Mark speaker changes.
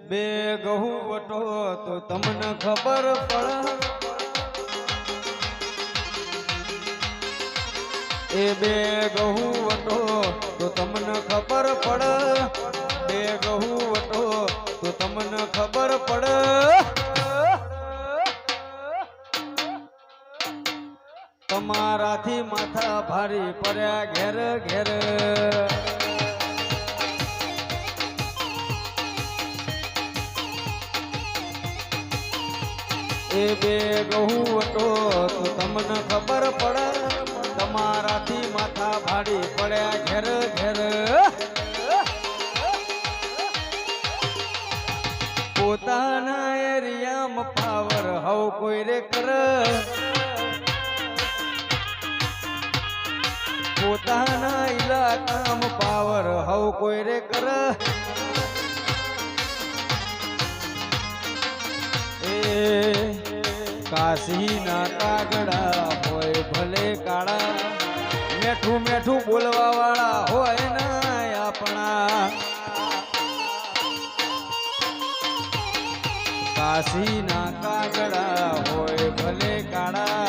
Speaker 1: બે ગહુ વટો તો તમને ખબર પડે એ બે ગહુ વટો તો તમને ખબર પડે બે ગહુ વટો તો તમને ખબર પડે તમારાથી માથા ભારી પડ્યા ઘેર ઘેર એ બે ગહુ વટો તો તમને ખબર પડે તમારાથી માથા ભારી પડ્યા ઘેર ઘેર પોતાના એરિયામાં પાવર હવ કોઈ રે કરે પોતાના ઇલાકામાં પાવર હવ કોઈ રે કરે કાશીના કાગડા હોય ભલે કાળા મેઠું મેઠું બોલવા વાળા હોય ના આપણા કાશીના કાગડા હોય ભલે કાળા